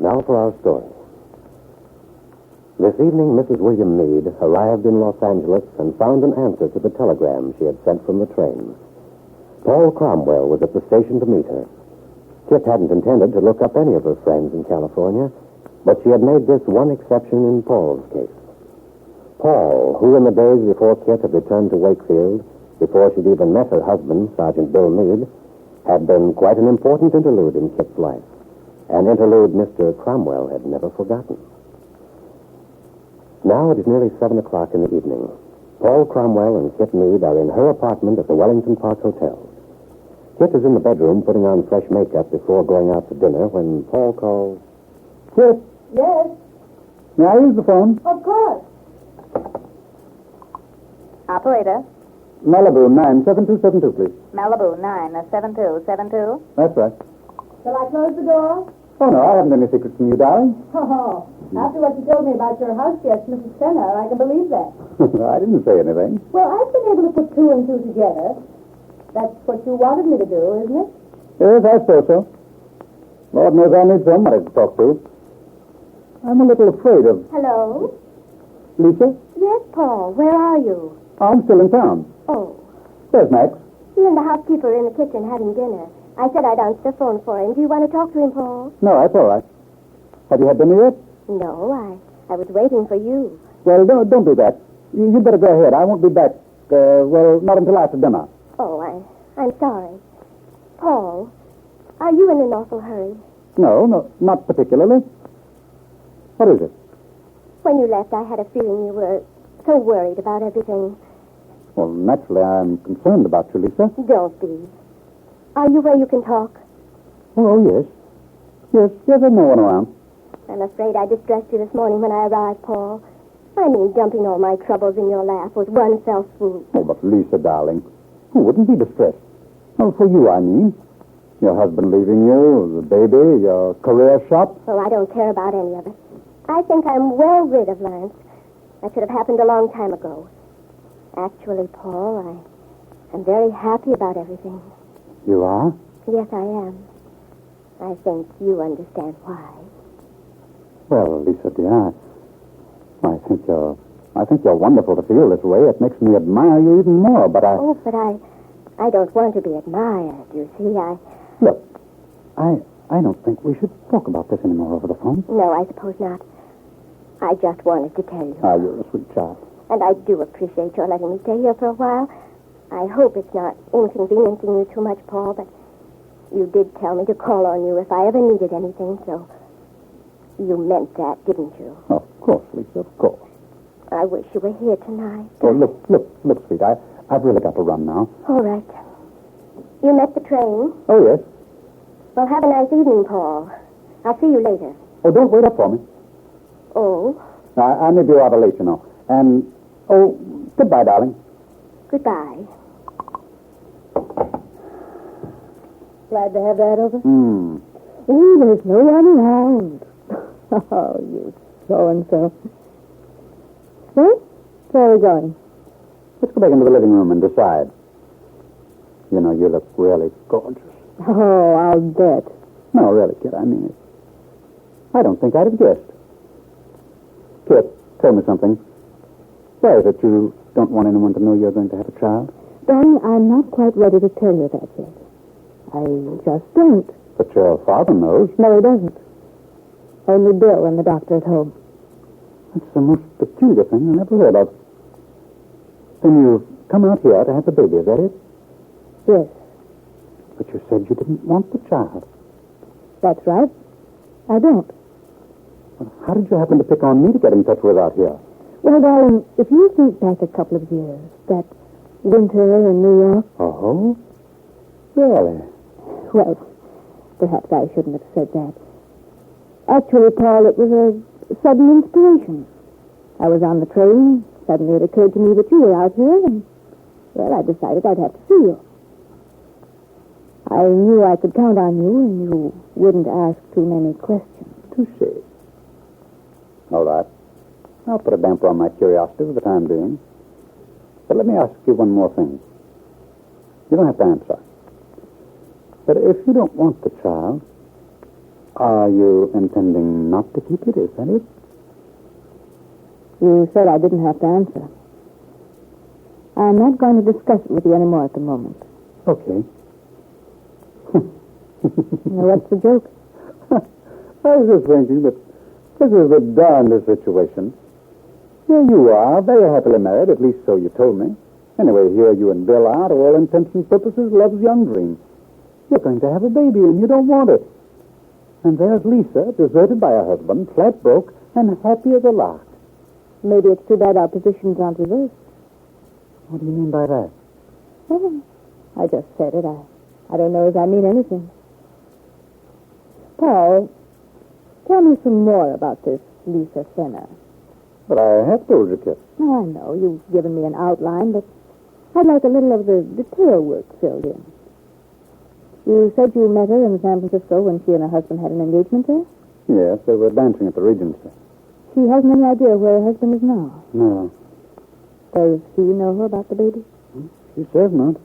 Now for our story. This evening, Mrs. William Meade arrived in Los Angeles and found an answer to the telegram she had sent from the train. Paul Cromwell was at the station to meet her. Kit hadn't intended to look up any of her friends in California, but she had made this one exception in Paul's case. Paul, who in the days before Kit had returned to Wakefield, before she'd even met her husband, Sergeant Bill Meade, had been quite an important interlude in Kit's life, an interlude Mr. Cromwell had never forgotten. Now it is nearly 7 o'clock in the evening. Paul Cromwell and Kit Meade are in her apartment at the Wellington Park Hotel. Kit is in the bedroom putting on fresh makeup before going out to dinner when Paul calls. Kit, Yes, may I use the phone? of course. Operator, Malibu 97272, please. Malibu 97272. That's right. Shall I close the door? Oh, no, I haven't any secrets from you, darling. Oh, after what you told me about your house guest, Mrs. Fenner, I can believe that. I didn't say anything. Well, I've been able to put two and two together. That's what you wanted me to do, isn't it? Yes, I suppose so. Lord knows I need somebody to talk to. I'm a little afraid of... Hello? Lisa? Yes, Paul. Where are you? I'm still in town. Oh. Where's Max? He and the housekeeper are in the kitchen having dinner. I said I'd answer the phone for him. Do you want to talk to him, Paul? No, that's all right. Have you had dinner yet? No, I was waiting for you. Well, don't do that. You'd better go ahead. I won't be back, not until after dinner. Oh, I'm sorry. Paul, are you in an awful hurry? No, not particularly. What is it? When you left, I had a feeling you were so worried about everything. Well, naturally, I'm concerned about you, Lisa. Don't be. Are you where you can talk? Oh, yes. Yes, there's no one around. I'm afraid I distressed you this morning when I arrived, Paul. I mean, dumping all my troubles in your lap was one fell swoop. Oh, but Lisa, darling, who wouldn't be distressed? Oh, for you, I mean. Your husband leaving you, the baby, your career shot. Oh, I don't care about any of it. I think I'm well rid of Lance. That should have happened a long time ago. Actually, Paul, I'm very happy about everything. You are? Yes, I am. I think you understand why. Well, Lisa, dear, I think you're wonderful to feel this way. It makes me admire you even more, but I... Oh, but I don't want to be admired, you see. Look, I don't think we should talk about this anymore over the phone. No, I suppose not. I just wanted to tell you. Ah, you're a sweet child. And I do appreciate your letting me stay here for a while. I hope it's not inconveniencing you too much, Paul, but you did tell me to call on you if I ever needed anything, so you meant that, didn't you? Oh, of course, Lisa, of course. I wish you were here tonight. Oh, look, sweet, I've really got to run now. All right. You met the train? Oh, yes. Well, have a nice evening, Paul. I'll see you later. Oh, don't wait up for me. Oh? I may be rather late, you know. And, goodbye, darling. Goodbye. Glad to have that over? Ooh, there's no one around. Oh, you so-and-so. Well, where are we going? Let's go back into the living room and decide. You know, you look really gorgeous. Oh, I'll bet. No, really, kid, I mean it. I don't think I'd have guessed. Kit, tell me something. Why is it you don't want anyone to know you're going to have a child? Darling, I'm not quite ready to tell you that yet. I just don't. But your father knows. No, he doesn't. Only Bill and the doctor at home. That's the most peculiar thing I ever heard of. Then you've come out here to have the baby, is that it? Yes, But you said you didn't want the child. that's right. I don't. Well, how did you happen to pick on me to get in touch with out here? Well, darling, if you think back a couple of years, that winter in New York, Oh? Really? well, perhaps I shouldn't have said that. Actually, Paul, it was a sudden inspiration. I was on the train. Suddenly it occurred to me that you were out here, and, well, I decided I'd have to see you. I knew I could count on you, and you wouldn't ask too many questions. Touché. All right. I'll put a damper on my curiosity for the time being. But let me ask you one more thing. You don't have to answer. But if you don't want the child, Are you intending not to keep it? Is that it? You said I didn't have to answer. I'm not going to discuss it with you anymore at the moment. Okay. Now, what's the joke? I was just thinking that this is the darndest situation. Here you are, very happily married, at least so you told me. Anyway, here you and Bill are, to all intents and purposes, love's young dream. You're going to have a baby, and you don't want it. And there's Lisa, deserted by her husband, flat broke, and happy as a lark. Maybe it's too bad our positions aren't reversed. What do you mean by that? Oh, I just said it. I don't know as I mean anything. Paul, tell me some more about this Lisa Fenner. But I have told you, Kit. Oh, I know. You've given me an outline, but I'd like a little of the detail work filled in. You said you met her in San Francisco when she and her husband had an engagement there? Yes, they were dancing at the Regency. She hasn't any idea where her husband is now. No. Does he know her about the baby? She says not.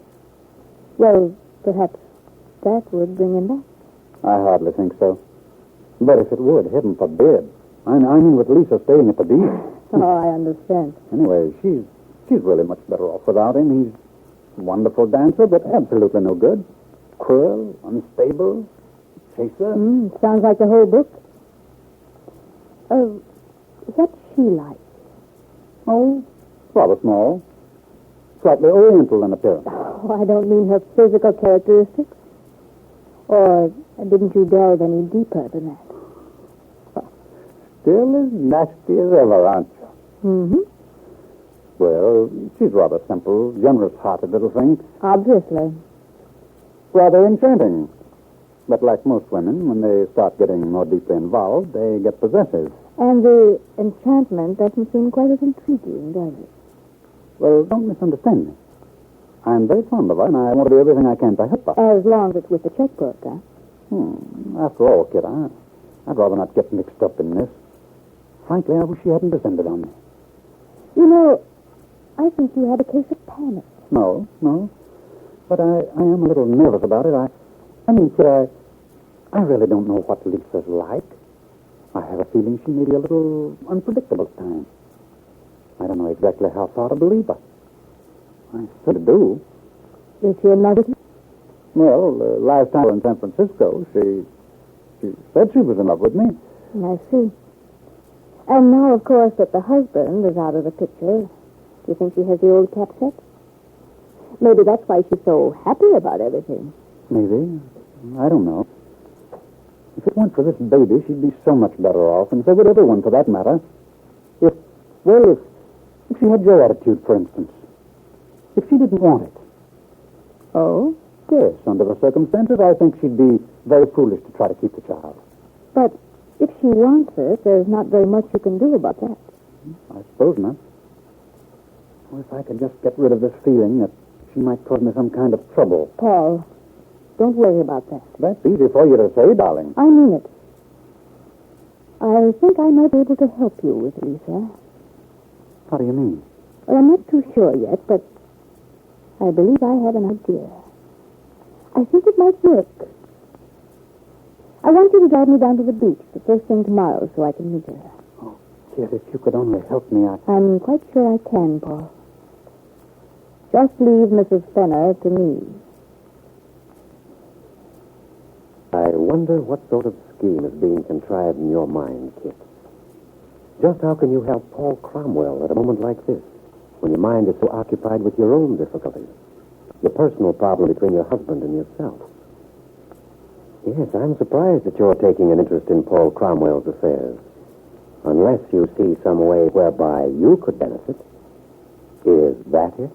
Well, perhaps that would bring him back. I hardly think so. But if it would, heaven forbid. I mean with Lisa staying at the beach. Oh, I understand. Anyway, she's really much better off without him. He's a wonderful dancer, but absolutely no good. Cruel, unstable, chaser. Sounds like the whole book. What's she like? Oh, rather small. Slightly oriental in appearance. Oh, I don't mean her physical characteristics. Or didn't you delve any deeper than that? Still as nasty as ever, aren't you? Mm-hmm. Well, she's rather simple, generous-hearted little thing. Obviously. Rather enchanting. But like most women, when they start getting more deeply involved, they get possessive. And the enchantment doesn't seem quite as intriguing, does it? Well, don't misunderstand me. I'm very fond of her, and I want to do everything I can to help her. As long as it's with the checkbook, huh? After all, Kid, I'd rather not get mixed up in this. Frankly, I wish she hadn't descended on me. You know, I think you had a case of panic. No. But I am a little nervous about it. I mean, Kid, I really don't know what Lisa's like. I have a feeling she may be a little unpredictable at times. I don't know exactly how far to believe her. I sort of do. Is she in love with you? Well, last time in San Francisco, she said she was in love with me. I see. And now, of course, that the husband is out of the picture, do you think she has the old cap set? Maybe that's why she's so happy about everything. Maybe. I don't know. If it weren't for this baby, she'd be so much better off, and so would everyone, for that matter. If she had your attitude, for instance. If she didn't want it. Oh? Yes, under the circumstances, I think she'd be very foolish to try to keep the child. But if she wants it, there's not very much you can do about that. I suppose not. Well, if I could just get rid of this feeling that she might cause me some kind of trouble. Paul, don't worry about that. That's easy for you to say, darling. I mean it. I think I might be able to help you with Lisa. What do you mean? Well, I'm not too sure yet, but I believe I have an idea. I think it might work. I want you to drive me down to the beach the first thing tomorrow so I can meet her. Oh, Kid, if you could only help me, I'm quite sure I can, Paul. Just leave Mrs. Fenner to me. I wonder what sort of scheme is being contrived in your mind, Kit. Just how can you help Paul Cromwell at a moment like this, when your mind is so occupied with your own difficulties, the personal problem between your husband and yourself? Yes, I'm surprised that you're taking an interest in Paul Cromwell's affairs, unless you see some way whereby you could benefit. Is that it?